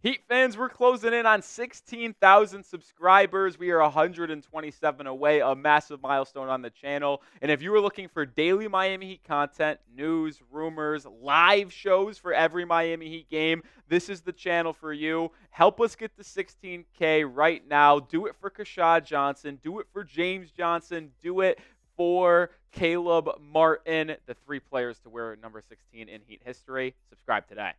Heat fans, we're closing in on 16,000 subscribers. We are 127 away, a massive milestone on the channel. And if you were looking for daily Miami Heat content, news, rumors, live shows for every Miami Heat game, this is the channel for you. Help us get to 16K right now. Do it for Kashad Johnson. Do it for James Johnson. Do it for Caleb Martin, the 3 players to wear number 16 in Heat history. Subscribe today.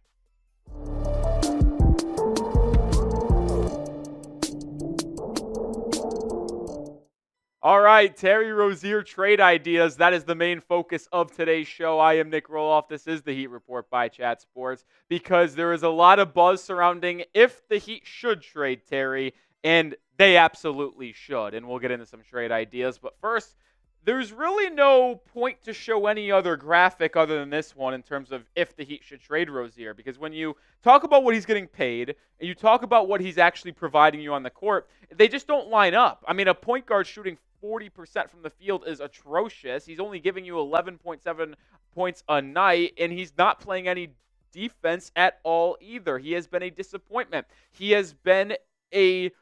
All right, Terry Rozier trade ideas. That is the main focus of today's show. I am Nic Rohloff. This is the Heat Report by Chat Sports because there is a lot of buzz surrounding if the Heat should trade Terry, and they absolutely should. And we'll get into some trade ideas. But first, there's really no point to show any other graphic other than this one in terms of if the Heat should trade Rozier. Because when you talk about what he's getting paid and you talk about what he's actually providing you on the court, they just don't line up. I mean, a point guard shooting 40% from the field is atrocious. He's only giving you 11.7 points a night, and he's not playing any defense at all either. He has been a disappointment. He has been a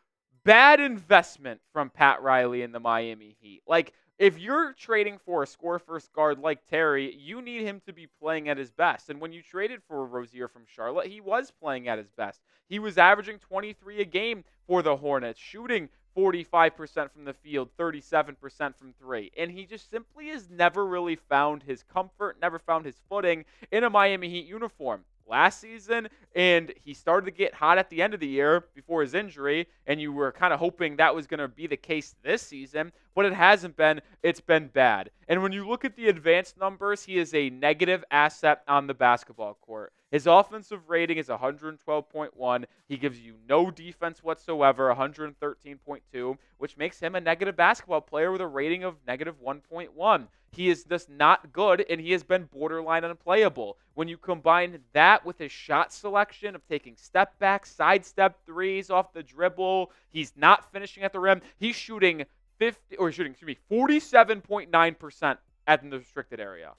bad investment from Pat Riley and the Miami Heat. Like, if you're trading for a score-first guard like Terry, you need him to be playing at his best. And when you traded for Rozier from Charlotte, he was playing at his best. He was averaging 23 a game for the Hornets, shooting 45% from the field, 37% from 3. And he just simply has never really found his comfort, never found his footing in a Miami Heat uniform. Last season, and he started to get hot at the end of the year before his injury, and you were kind of hoping that was going to be the case this season, but it hasn't been. It's been bad. And when you look at the advanced numbers, he is a negative asset on the basketball court. His offensive rating is 112.1. He gives you no defense whatsoever, 113.2, which makes him a negative basketball player with a rating of negative 1.1. He is just not good, and he has been borderline unplayable. When you combine that with his shot selection of taking step back, sidestep threes off the dribble, he's not finishing at the rim. He's shooting 47.9% at the restricted area.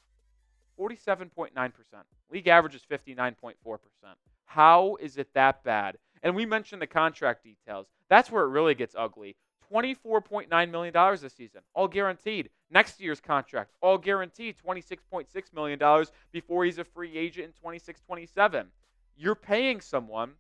47.9%. League average is 59.4%. How is it that bad? And we mentioned the contract details. That's where it really gets ugly. $24.9 million this season, all guaranteed. Next year's contract, all guaranteed, $26.6 million before he's a free agent in 26-27. You're paying someone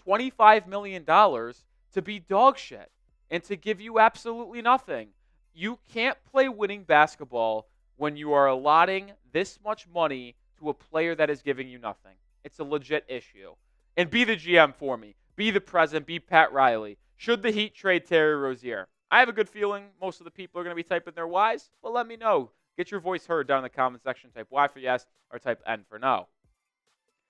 $25 million to be dog shit and to give you absolutely nothing. You can't play winning basketball when you are allotting this much money to a player that is giving you nothing. It's a legit issue. And be the GM for me. Be the president. Be Pat Riley. Should the Heat trade Terry Rozier? I have a good feeling most of the people are going to be typing their Y's, but let me know. Get your voice heard down in the comment section. Type Y for yes or type N for no.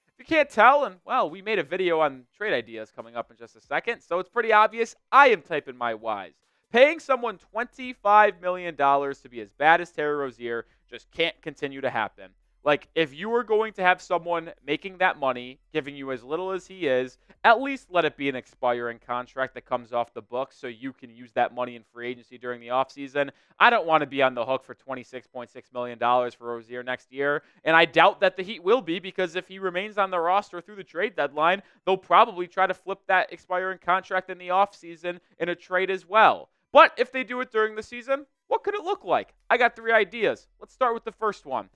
If you can't tell, and well, we made a video on trade ideas coming up in just a second, so it's pretty obvious I am typing my Y's. Paying someone $25 million to be as bad as Terry Rozier just can't continue to happen. Like, if you are going to have someone making that money, giving you as little as he is, at least let it be an expiring contract that comes off the books so you can use that money in free agency during the offseason. I don't want to be on the hook for $26.6 million for Rozier next year, and I doubt that the Heat will be because if he remains on the roster through the trade deadline, they'll probably try to flip that expiring contract in the offseason in a trade as well. But if they do it during the season, what could it look like? I got 3 ideas. Let's start with the first one.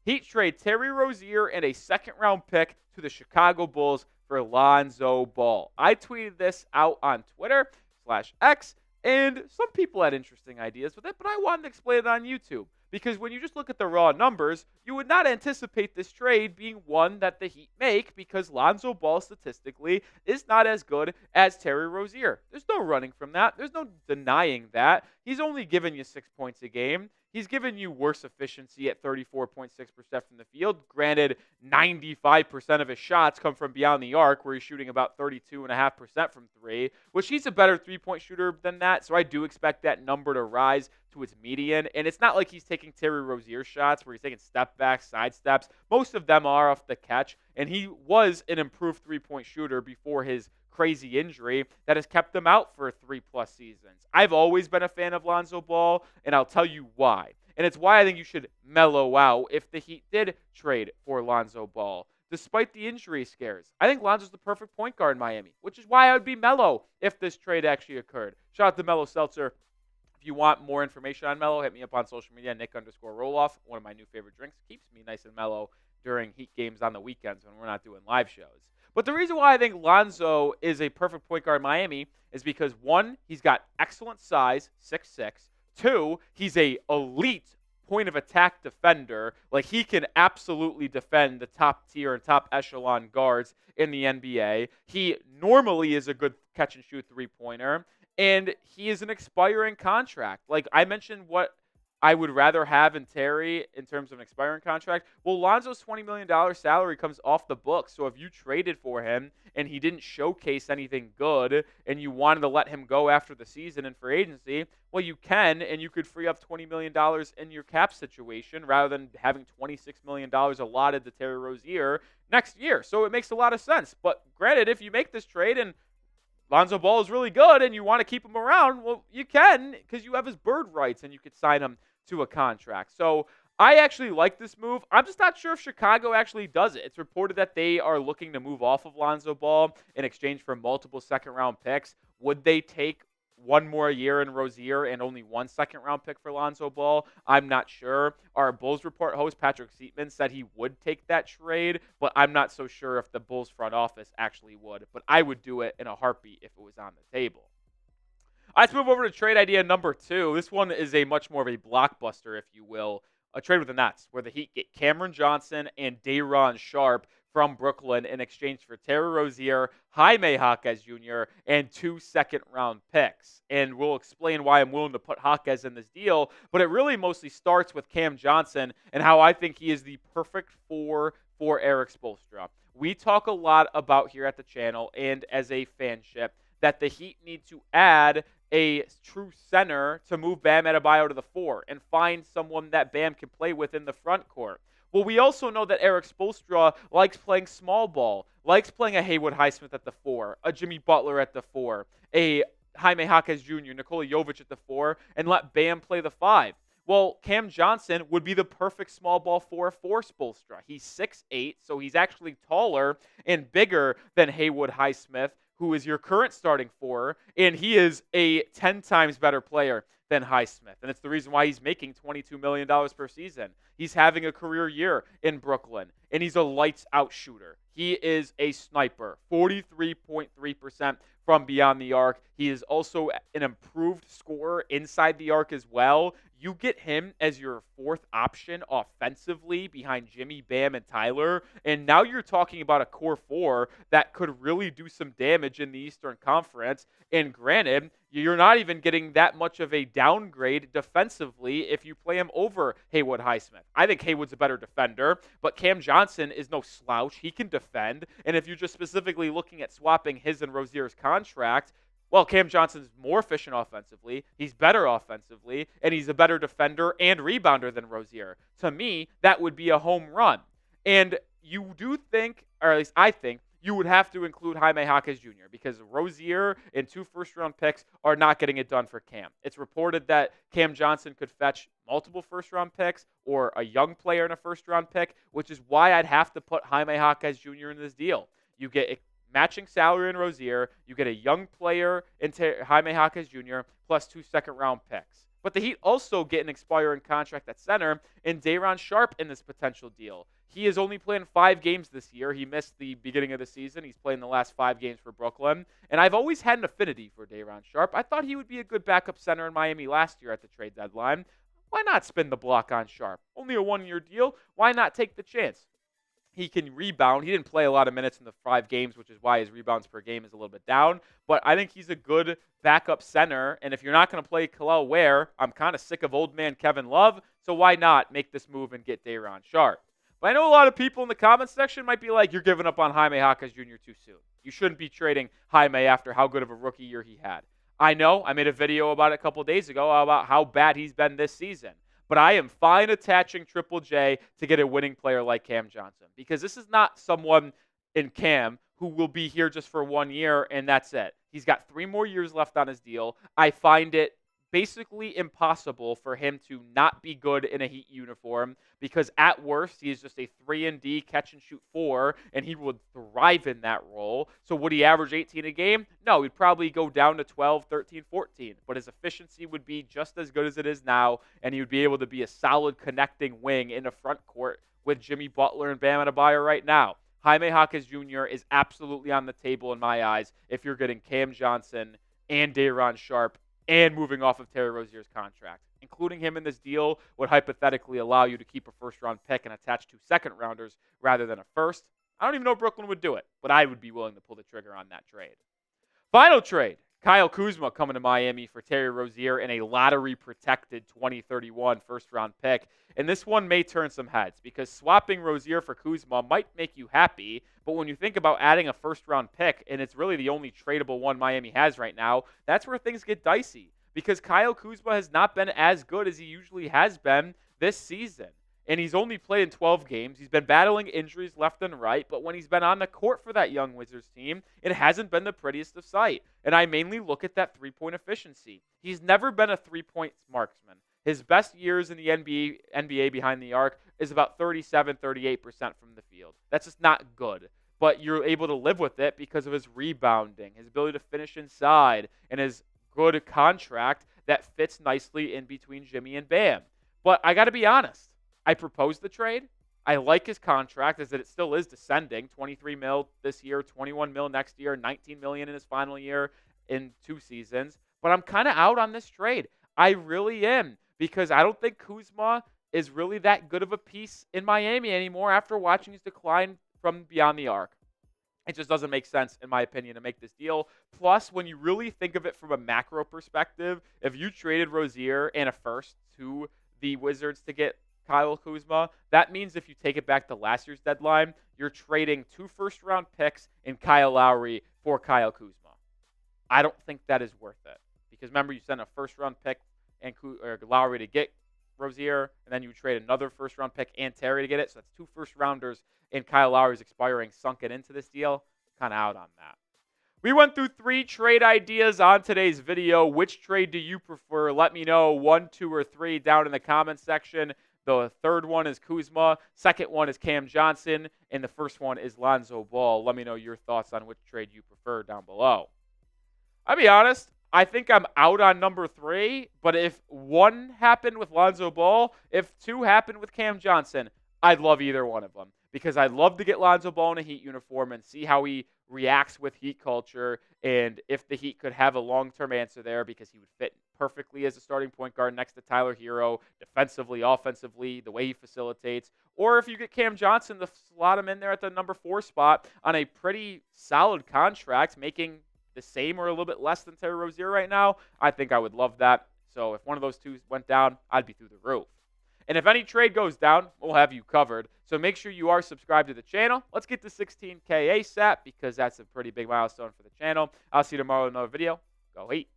Heat trade Terry Rozier and a second-round pick to the Chicago Bulls for Lonzo Ball. I tweeted this out on Twitter/X, and some people had interesting ideas with it, but I wanted to explain it on YouTube. Because when you just look at the raw numbers, you would not anticipate this trade being one that the Heat make because Lonzo Ball statistically is not as good as Terry Rozier. There's no running from that. There's no denying that. He's only given you 6 points a game. He's given you worse efficiency at 34.6% from the field. Granted, 95% of his shots come from beyond the arc, where he's shooting about 32.5% from 3, which he's a better three-point shooter than that, so I do expect that number to rise to its median. And it's not like he's taking Terry Rozier shots where he's taking step backs, side steps. Most of them are off the catch, and he was an improved three-point shooter before his crazy injury that has kept him out for 3+ seasons. I've always been a fan of Lonzo Ball, and I'll tell you why. And it's why I think you should mellow out if the Heat did trade for Lonzo Ball. despite the injury scares. I think Lonzo's the perfect point guard in Miami, which is why I would be Melo if this trade actually occurred. Shout out to Melo Seltzer. If you want more information on Melo, hit me up on social media, Nic_Rohloff. One of my new favorite drinks. Keeps me nice and mellow during Heat games on the weekends when we're not doing live shows. But the reason why I think Lonzo is a perfect point guard in Miami is because, one, he's got excellent size, 6'6". Two, he's a elite point of attack defender. Like, he can absolutely defend the top tier and top echelon guards in the NBA. He normally is a good catch and shoot three-pointer, and he is an expiring contract. Like, I mentioned what I would rather have in Terry in terms of an expiring contract. Well, Lonzo's $20 million salary comes off the books. So if you traded for him and he didn't showcase anything good and you wanted to let him go after the season and free agency, well, you can, and you could free up $20 million in your cap situation rather than having $26 million allotted to Terry Rozier next year. So it makes a lot of sense. But granted, if you make this trade and Lonzo Ball is really good and you want to keep him around, well, you can because you have his bird rights and you could sign him to a contract. So I actually like this move. I'm just not sure if Chicago actually does it. It's reported that they are looking to move off of Lonzo Ball in exchange for multiple second-round picks. Would they take one more year in Rozier and only one second-round pick for Lonzo Ball? I'm not sure. Our Bulls Report host, Patrick Seatman, said he would take that trade, but I'm not so sure if the Bulls front office actually would. But I would do it in a heartbeat if it was on the table. Let's move over to trade idea number 2. This one is a much more of a blockbuster, if you will. A trade with the Nets, where the Heat get Cameron Johnson and Day'Ron Sharpe from Brooklyn in exchange for Terry Rozier, Jaime Jaquez Jr., and 2 second-round picks. And we'll explain why I'm willing to put Jaquez in this deal, but it really mostly starts with Cam Johnson and how I think he is the perfect for Erik Spoelstra. We talk a lot about here at the channel and as a fanship that the Heat need to add a true center to move Bam Adebayo to the 4 and find someone that Bam can play with in the front court. Well, we also know that Erik Spoelstra likes playing small ball, likes playing a Haywood Highsmith at the 4, a Jimmy Butler at the 4, a Jaime Jaquez Jr., Nikola Jovic at the 4, and let Bam play the 5. Well, Cam Johnson would be the perfect small ball 4 for Spoelstra. He's 6'8", so he's actually taller and bigger than Haywood Highsmith, who is your current starting 4, and he is a 10 times better player than Highsmith. And it's the reason why he's making $22 million per season. He's having a career year in Brooklyn, and he's a lights-out shooter. He is a sniper, 43.3% from beyond the arc. He is also an improved scorer inside the arc as well. You get him as your 4th option offensively behind Jimmy, Bam, and Tyler, and now you're talking about a core 4 that could really do some damage in the Eastern Conference. And granted, you're not even getting that much of a downgrade defensively if you play him over Haywood Highsmith. I think Haywood's a better defender, but Cam Johnson is no slouch. He can defend, and if you're just specifically looking at swapping his and Rozier's contract, well, Cam Johnson's more efficient offensively, he's better offensively, and he's a better defender and rebounder than Rozier. To me, that would be a home run. And you do think, or at least I think, you would have to include Jaime Jaquez Jr. because Rozier and 2 first-round picks are not getting it done for Cam. It's reported that Cam Johnson could fetch multiple first-round picks or a young player in a first-round pick, which is why I'd have to put Jaime Jaquez Jr. in this deal. You get a matching salary in Rozier, you get a young player in Jaime Jaquez Jr., plus 2 second-round picks. But the Heat also get an expiring contract at center in Day'Ron Sharpe in this potential deal. He is only playing 5 games this year. He missed the beginning of the season. He's playing the last 5 games for Brooklyn. And I've always had an affinity for Day'Ron Sharpe. I thought he would be a good backup center in Miami last year at the trade deadline. Why not spin the block on Sharpe? Only a 1-year deal. Why not take the chance? He can rebound. He didn't play a lot of minutes in the 5 games, which is why his rebounds per game is a little bit down. But I think he's a good backup center. And if you're not going to play Kel'el Ware, I'm kind of sick of old man Kevin Love. So why not make this move and get Day'Ron Sharpe? But I know a lot of people in the comments section might be like, you're giving up on Jaime Jaquez Jr. too soon. You shouldn't be trading Jaime after how good of a rookie year he had. I know. I made a video about it a couple days ago about how bad he's been this season. But I am fine attaching Triple J to get a winning player like Cam Johnson because this is not someone in Cam who will be here just for 1 year and that's it. He's got 3 more years left on his deal. I find it basically impossible for him to not be good in a Heat uniform because at worst he is just a 3-and-D catch and shoot 4 and he would thrive in that role. So would he average 18 a game? No, he'd probably go down to 12, 13, 14, but his efficiency would be just as good as it is now and he would be able to be a solid connecting wing in the front court with Jimmy Butler and Bam Adebayo right now. Jaime Jaquez Jr. is absolutely on the table in my eyes if you're getting Cam Johnson and Day'Ron Sharpe and moving off of Terry Rozier's contract. Including him in this deal would hypothetically allow you to keep a first-round pick and attach 2 second-rounders rather than a first. I don't even know if Brooklyn would do it, but I would be willing to pull the trigger on that trade. Final trade. Kyle Kuzma coming to Miami for Terry Rozier in a lottery-protected 2031 first-round pick. And this one may turn some heads because swapping Rozier for Kuzma might make you happy, but when you think about adding a first-round pick, and it's really the only tradable one Miami has right now, that's where things get dicey because Kyle Kuzma has not been as good as he usually has been this season. And he's only played in 12 games. He's been battling injuries left and right, but when he's been on the court for that young Wizards team, it hasn't been the prettiest of sight. And I mainly look at that three-point efficiency. He's never been a three-point marksman. His best years in the NBA behind the arc is about 37, 38% from the field. That's just not good. But you're able to live with it because of his rebounding, his ability to finish inside, and his good contract that fits nicely in between Jimmy and Bam. But I got to be honest. I proposed the trade. I like his contract as that it still is descending. 23 mil this year, 21 mil next year, 19 million in his final year in 2 seasons. But I'm kind of out on this trade. I really am because I don't think Kuzma is really that good of a piece in Miami anymore after watching his decline from beyond the arc. It just doesn't make sense, in my opinion, to make this deal. Plus, when you really think of it from a macro perspective, if you traded Rozier and a first to the Wizards to get Kyle Kuzma, that means if you take it back to last year's deadline, you're trading 2 first-round picks and Kyle Lowry for Kyle Kuzma. I don't think that is worth it because remember, you sent a first-round pick and Lowry to get Rozier, and then you trade another first-round pick and Terry to get it. So that's 2 first-rounders and Kyle Lowry's expiring sunken into this deal. Kind of out on that. We went through 3 trade ideas on today's video. Which trade do you prefer? Let me know 1, 2, or 3 down in the comments section. The third one is Kuzma, second one is Cam Johnson, and the first one is Lonzo Ball. Let me know your thoughts on which trade you prefer down below. I'll be honest, I think I'm out on number 3, but if 1 happened with Lonzo Ball, if 2 happened with Cam Johnson, I'd love either one of them because I'd love to get Lonzo Ball in a Heat uniform and see how he reacts with Heat culture and if the Heat could have a long-term answer there because he would fit perfectly as a starting point guard next to Tyler Hero, defensively, offensively, the way he facilitates. Or if you get Cam Johnson to slot him in there at the number 4 spot on a pretty solid contract, making the same or a little bit less than Terry Rozier right now, I think I would love that. So if one of those 2 went down, I'd be through the roof. And if any trade goes down, we'll have you covered. So make sure you are subscribed to the channel. Let's get to 16K ASAP because that's a pretty big milestone for the channel. I'll see you tomorrow in another video. Go Heat.